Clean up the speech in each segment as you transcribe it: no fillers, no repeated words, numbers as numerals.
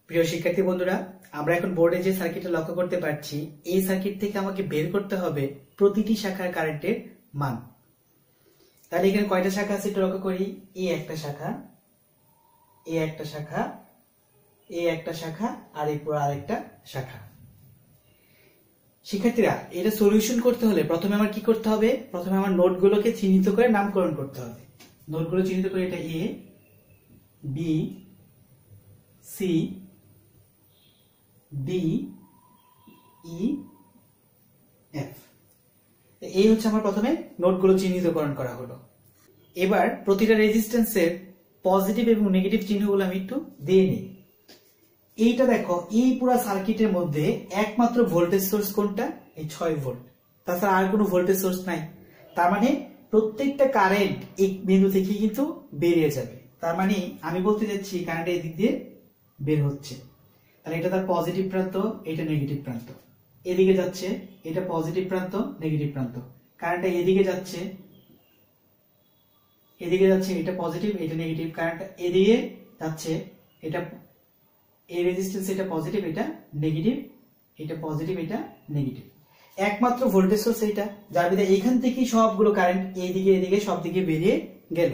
প্রিয় শিক্ষার্থী বন্ধুরা, আমরা এখন বোর্ডে যে সার্কিটটা লক্ষ্য করতে পারছি, এই সার্কিট থেকে আমাকে বের করতে হবে প্রতিটি শাখার কারেন্টের মান। তাহলে এখানে কয়টা শাখা আছে একটু লক্ষ্য করি। এই একটা শাখা, এই একটা শাখা, এই একটা শাখা, আর এই পুরো আরেকটা শাখা। শিক্ষার্থীরা, এটা সলিউশন করতে হলে প্রথমে আমার কি করতে হবে? প্রথমে আমার নোটগুলোকে চিহ্নিত করে নামকরণ করতে হবে। নোটগুলো চিহ্নিত করে এটা এ, B, C, D, E, F. এই হচ্ছে আমার প্রথমে নোটগুলো চিহ্নিতকরণ করা হলো। এবার প্রতিটা রেজিস্ট্যান্সের পজিটিভ এবং নেগেটিভ চিহ্নগুলো আমি একটু দিয়ে নিই। এইটা দেখো, এই পুরো সার্কিটের মধ্যে একমাত্র ভোল্টেজ সোর্স কোনটা? এই 6 ভোল্ট। তাছাড়া আর কোনো ভোল্টেজ সোর্স নাই। তার মানে প্রত্যেকটা কারেন্ট এই বিন্দু থেকে কিন্তু বেরিয়ে যাবে। তার মানে আমি বলতে যাচ্ছি কারেন্ট এই দিক দিয়ে বের হচ্ছে। তাহলে এটা তার পজিটিভ প্রান্ত, এটা নেগেটিভ প্রান্ত। এদিকে যাচ্ছে, এটা পজিটিভ প্রান্ত, নেগেটিভ প্রান্ত। কারেন্টটা এদিকে যাচ্ছে, এদিকে যাচ্ছে, এটা পজিটিভ, এটা নেগেটিভ। কারেন্টটা এদিকে যাচ্ছে, এটা এই রেজিস্ট্যান্স, এটা পজিটিভ, এটা নেগেটিভ, এটা পজিটিভ, এটা নেগেটিভ। একমাত্র ভোল্টেজ সোর্স এইটা, যার ভিতরে এখান থেকে সবগুলো কারেন্ট এইদিকে এদিকে সব দিকে বেরিয়ে গেল।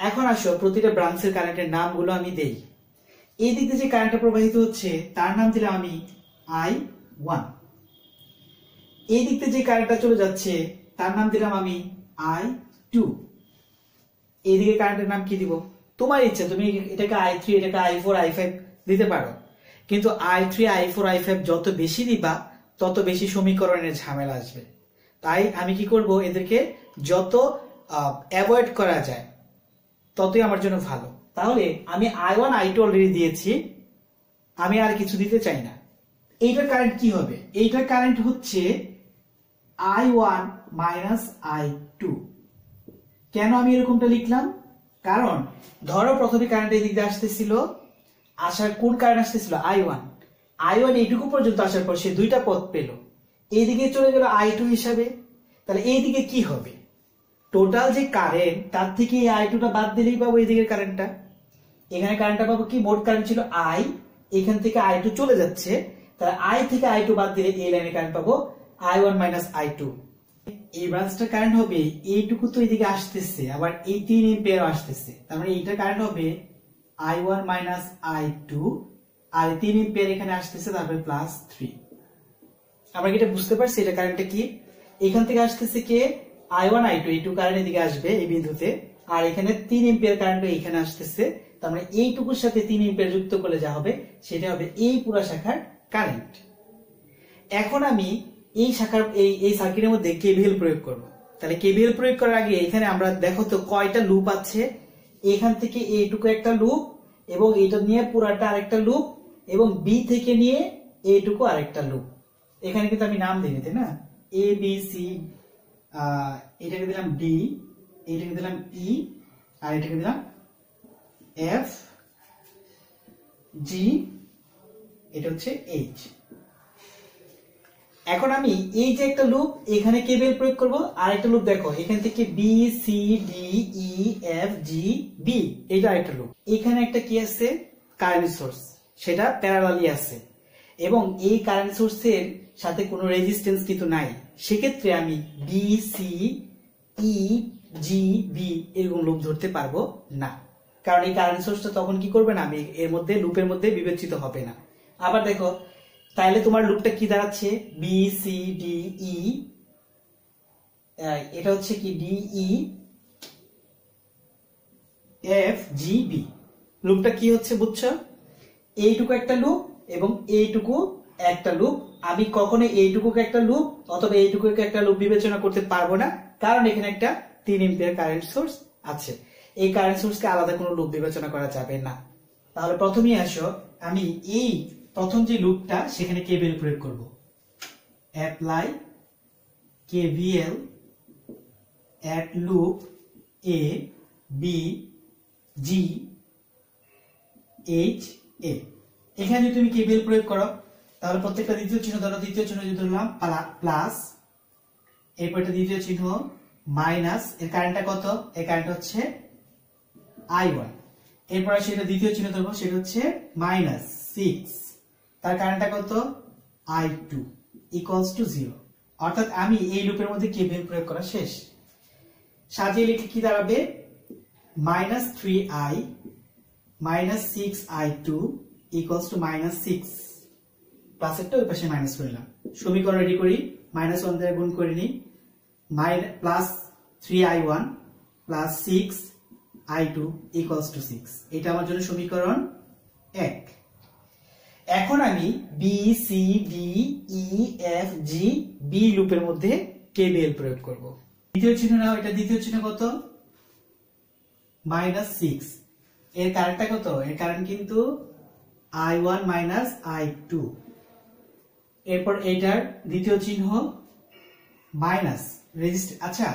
এখন আসো প্রতিটা ব্রাঞ্চের কারেন্টের নামগুলো আমি দেই। এই দিক দিয়ে যে কারেন্টটা প্রবাহিত হচ্ছে তার নাম দিলাম আমি I1। এই দিক দিয়ে যে কারেন্টটা চলে যাচ্ছে তার নাম দিলাম আমি I2। এইদিকে কারেন্টের নাম কি দিব? তোমার ইচ্ছা, তুমি এটাকে I3, এটাকে I4, I5 দিতে পারো। কিন্তু I3, I4, I5 যত বেশি দিবা তত বেশি সমীকরণের ঝামেলা আসবে। তাই আমি কি করব, এদেরকে যত অ্যাভয়েড করা যায় ততই আমার জন্য ভালো। তাহলে আমি I1, I2 অলরেডি দিয়েছি, আমি আর কিছু দিতে চাই না। এইটার কারেন্ট কি হবে? এইটার কারেন্ট হচ্ছে I1 মাইনাস I2। কেন আমি এরকমটা লিখলাম? কারণ ধরো প্রথমে কারেন্ট এই দিক দিয়ে আসতেছিল, আসার কোন কারেন্ট আসতেছিল? I1 এইটুকু পর্যন্ত আসার পর সে দুইটা পথ পেল, এইদিকে চলে গেল I2 হিসাবে। তাহলে এইদিকে কি হবে? টোটাল যে কারেন্ট তার থেকে এই I2টা বাদ দিলেই পাবো এইদিকের কারেন্টটা। এখানে কারেন্টটা পাবো কি? মোট কারেন্ট ছিল I, এখান থেকে I2 চলে যাচ্ছে, তাহলে I থেকে I2 বাদ দিলে এই লাইনে কারেন্ট পাবো I1 মাইনাস I2। এই ব্রাঞ্চটার কারেন্ট হবে এইটুকু, তো এইদিকে আসতেছে, আবার এই 3 এম্পিয়ার আসতেছে। তার মানে এইটার কারেন্ট হবে I1 মাইনাস I2, আর 3 এম্পিয়ার এখানে আসতেছে, তারপরে প্লাস 3। আমরা কি এটা বুঝতে পারছি? এটা কারেন্টটা কি? এখান থেকে আসতেছে কে? I1, I2, এইটুকু কারেন্ট এদিকে আসবে এই বিন্দুতে, আর এখানে 3 এম্পিয়ার কারেন্ট এখানে আসতেছে। তার মানে এইটুকুর সাথে 3 এম্পিয়ার যুক্ত করলে যা হবে সেটা হবে এই পুরো শাখার কারেন্ট। এখন আমি এই শাখার এই সার্কিটের মধ্যে KVL প্রয়োগ করব। তাহলে KVL প্রয়োগ করার আগে এখানে আমরা দেখো তো কয়টা লুপ আছে। এখান থেকে এইটুকু একটা লুপ, এবং এটা নিয়ে পুরাটা আরেকটা লুপ, এবং বি থেকে নিয়ে এইটুকু আরেকটা লুপ। এখানে কিন্তু আমি নাম দিই, তাই না? এ বি সি, এটাকে দিলাম ডি, এটাকে দিলাম ই, আর এটাকে দিলাম এফ, জি, এটা হচ্ছে এইচ। এখন আমি এই যে একটা লুপ, এখানে KVL প্রয়োগ করব। আর একটা লুপ দেখো, এখান থেকে B C D E F G B, এটা আরেকটা লুপ। এখানে একটা কি আছে? কারেন্ট সোর্স, সেটা প্যারালালি আছে, এবং এই কারেন্ট সোর্সের সাথে কোনো রেজিস্ট্যান্স কিন্তু নাই। সেক্ষেত্রে আমি B C E G B এরকম লুপ ধরতে পারবো না, কারণ এই কারেন্ট সোর্সটা তখন কি করবে না, আমি এর মধ্যে লুপের মধ্যে বিবেচিত হবে না। আবার দেখো, তাহলে তোমার লুপটা কি দাঁড়াচ্ছে? বি সি ডি ই, এটা হচ্ছে কি D E F G B. লুপটা কি হচ্ছে বুঝছো? এইটুকু একটা লুপ এবং এইটুকু একটা লুপ। আমি কখনো এইটুকুকে একটা লুপ অথবা এইটুকুকে একটা লুপ বিবেচনা করতে পারবো না, কারণ এখানে একটা 3 এম্পিয়ার কারেন্ট সোর্স আছে। এই কারেন্ট সোর্সকে আলাদা কোনো লুপ বিবেচনা করা যাবে না। তাহলে প্রথমেই আসো, আমি এই প্রথম যে লুপটা সেখানে KVL প্রয়োগ করব। Apply KVL at loop A B G H A। এখানে যদি তুমি KVL প্রয়োগ করো তাহলে প্রত্যেকটা দ্বিতীয় চিহ্ন ধরো, দ্বিতীয় চিহ্ন যদি ধরলাম প্লাস, এরপর এটা দ্বিতীয় চিহ্ন মাইনাস, এর কারেন্টটা কত? এই কারেন্ট হচ্ছে I1। এরপর সেটা দ্বিতীয় চিহ্ন ধরবো, সেটা হচ্ছে মাইনাস, 6 তার কারেন্টটা কত I2 ইকুয়ালস টু 0 অর্থাৎ আমি এই লুপের মধ্যে কেভিএল প্রয়োগ করা শেষ সাজিয়ে লিখে কি দাঁড়াবে -3i -6i2 ইকুয়ালস টু -6 প্লাসেরটা ওই পাশে মাইনাস করলাম সমীকরণ রেডি করি -1 দ্বারা গুণ করে নিই plus 3i1 plus 6i2 equals to 6 এটা আমার জন্য সমীকরণ 1 এখন আমি B C D E F G B লুপের মধ্যে কেভিএল প্রয়োগ করব দ্বিতীয় চিহ্ন নাও এটা দ্বিতীয় চিহ্ন কত -6 এর কারেন্টটা কত এর কারেন্ট কিন্তু i1 i2 এরপর এটার দ্বিতীয় চিহ্ন মাইনাস রেজিস্টর আচ্ছা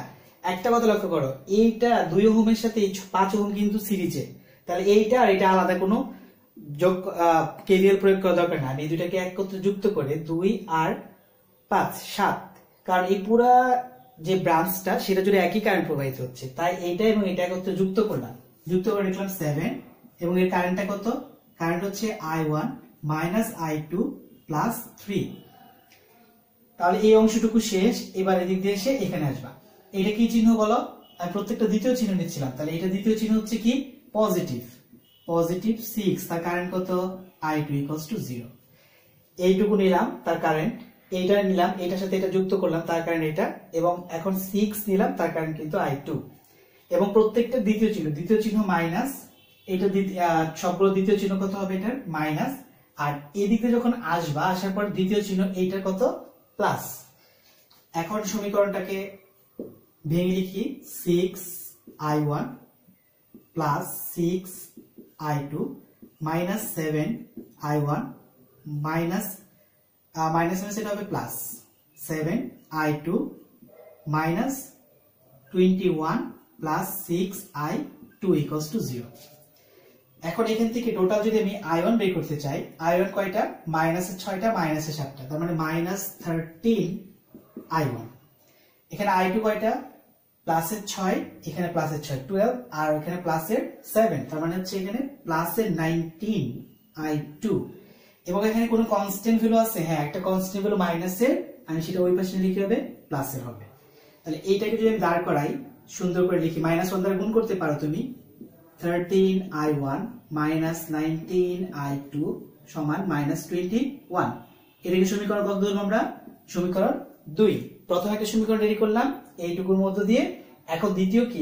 একটা কথা লক্ষ্য করো এইটা 2 ওহমের সাথে 5 ওহম কিন্তু সিরিজে তাহলে এইটা আর এটা আলাদা কোনো যোগ কেভিএল প্রয়োগ করা দরকার না আমি এই দুটাকে একত্রে যুক্ত করে 2 আর 5 7 কারণ এই পুরা যে ব্রাঞ্চটা সেটা জুড়ে একই কারেন্ট প্রবাহিত হচ্ছে তাই এইটা এবং এটা একত্রে যুক্ত করলাম যুক্ত করে লিখলাম 7 এবং এর কারেন্টটা কত কারেন্ট হচ্ছে i1 i2 প্লাস 3 তাহলে এই অংশটুকু শেষ এবার এদিক দিয়ে এসে এখানে আসবা এটা কি চিহ্ন বলো আমি প্রত্যেকটা দ্বিতীয় চিহ্ন নিচ্ছিলাম তাহলে এটা দ্বিতীয় চিহ্ন হচ্ছে কি পজিটিভ 6 তার কারেন্ট কত i2 0 এইটুকু নিলাম তার কারেন্ট এইটা নিলাম এটার সাথে এটা যুক্ত করলাম তার কারেন্ট এটা এবং এখন 6 নিলাম তার কারেন্ট কিন্তু i2 এবং প্রত্যেকটা দ্বিতীয় চিহ্ন মাইনাস এটা সবগুলো দ্বিতীয় চিহ্ন কত হবে এটার মাইনাস আর এদিকে যখন আসবা আসার পর দ্বিতীয় চিহ্ন এইটার কত প্লাস এখন সমীকরণটাকে ভেঙে লিখি 6i1 plus 6i2 minus 7i1 minus এটা হবে plus 7i2 minus 21 plus 6i2 equals to 0 এখন এখান থেকে টোটাল যদি আমি i1 বের করতে চাই i1 কয়টা মাইনাসের 6টা মাইনাসের 7টা তার মানে -13i1 এখানে i2 কয়টা প্লাসের 6 এখানে প্লাসের 6 12 আর এখানে প্লাসের 7 তার মানে হচ্ছে এখানে প্লাসের 19i2 এবং এখানে কোনো কনস্ট্যান্ট ভ্যালু আছে হ্যাঁ একটা কনস্ট্যান্ট ভ্যালু মাইনাসের আমি সেটা ওই পাশে লিখে হবে প্লাসের হবে তাহলে এইটাকে যদি আমি দাঁড় করাই সুন্দর করে লিখি -1 দ্বারা গুণ করতে পারো তুমি 13i1 -19i2 সমান -21 এটাকে সমীকরণ কত ধরলাম আমরা সমীকরণ 2 প্রথম একটা সমীকরণ রেডি করলাম এইটুকুর মধ্য দিয়ে এখন দ্বিতীয় কি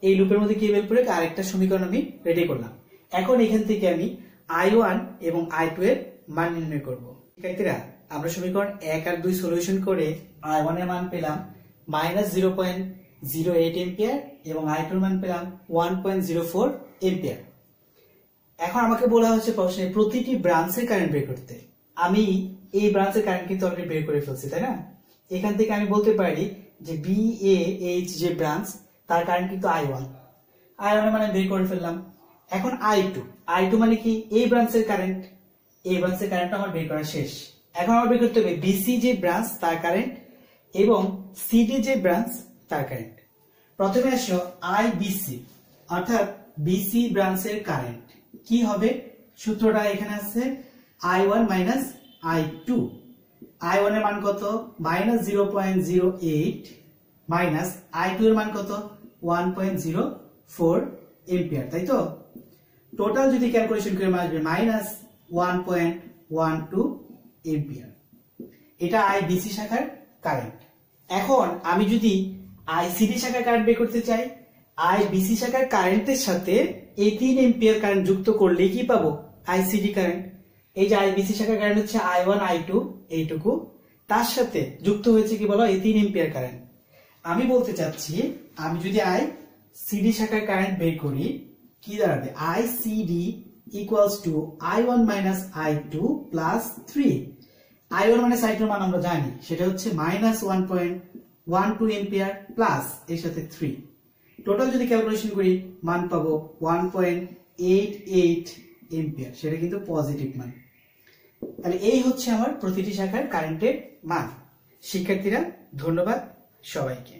এই লুপের মধ্যে কেভিএল প্রয়োগ আরেকটা সমীকরণ আমি রেডি করলাম এখন এখান থেকে আমি i1 এবং i2 এর মান নির্ণয় করব শিক্ষার্থীরা আমরা সমীকরণ 1 আর 2 সলিউশন করে i1 এর মান পেলাম -0.08 এম্পিয়ার এবং i2 এর মান পেলাম 1.04 এম্পিয়ার এখন আমাকে বলা হচ্ছে প্রশ্নে প্রতিটি ব্রাঞ্চের কারেন্ট বের করতে আমি এই ব্রাঞ্চের কারেন্ট কিন্তু অলরেডি বের করে ফেলছি তাই না এখান থেকে আমি বলতে পারি যে বি এ এইচ যে ব্রাঞ্চ তার কারেন্ট কিন্তু i1 এর মানে বের করে ফেললাম এখন i2 মানে কি এই ব্রাঞ্চের কারেন্ট আমার বের করা শেষ এখন আমার বের করতে হবে বিসি যে ব্রাঞ্চ তার কারেন্ট এবং সিডি যে ব্রাঞ্চ তার কারেন্ট প্রথমে আসো আইবিসি অর্থাৎ বিসি ব্রাঞ্চের কারেন্ট কি হবে সূত্রটা এখানে আছে i1 i2 i1 এর মান কত -0.08 মাইনাস i2 এর মান কত 1.04 এম্পিয়ার তাই তো টোটাল যদি ক্যালকুলেশন করে আসবে -1.12 এম্পিয়ার এটা আইবিসি শাখার কারেন্ট এখন আমি যদি আইসিডি শাখার কারেন্ট বের করতে চাই আইবিসি শাখার কারেন্টের সাথে এই 3 এম্পিয়ার কারেন্ট যুক্ত করলে কি পাবো আইসিডি কারেন্ট এই যে আইবিসি শাখার কারেন্ট হচ্ছে i1 i2 এইটুকু তার সাথে যুক্ত হয়েছে কি বলো এই 3 এম্পিয়ার কারেন্ট আমি বলতে চাচ্ছি আমি যদি আইসিডি শাখার কারেন্ট বের করি কি দাঁড়াবে ICD equals to i1 i2 plus 3 i1 i2 এর মান আমরা জানি সেটা হচ্ছে -1.12 এম্পিয়ার প্লাস এর সাথে 3 টোটাল যদি ক্যালকুলেশন করি মান পাবো 1.88 এম্পিয়ার সেটা কিন্তু পজিটিভ মান তাহলে এই হচ্ছে আমার প্রতিটি শাখার কারেন্টের মান শিক্ষার্থীরা ধন্যবাদ সবাইকে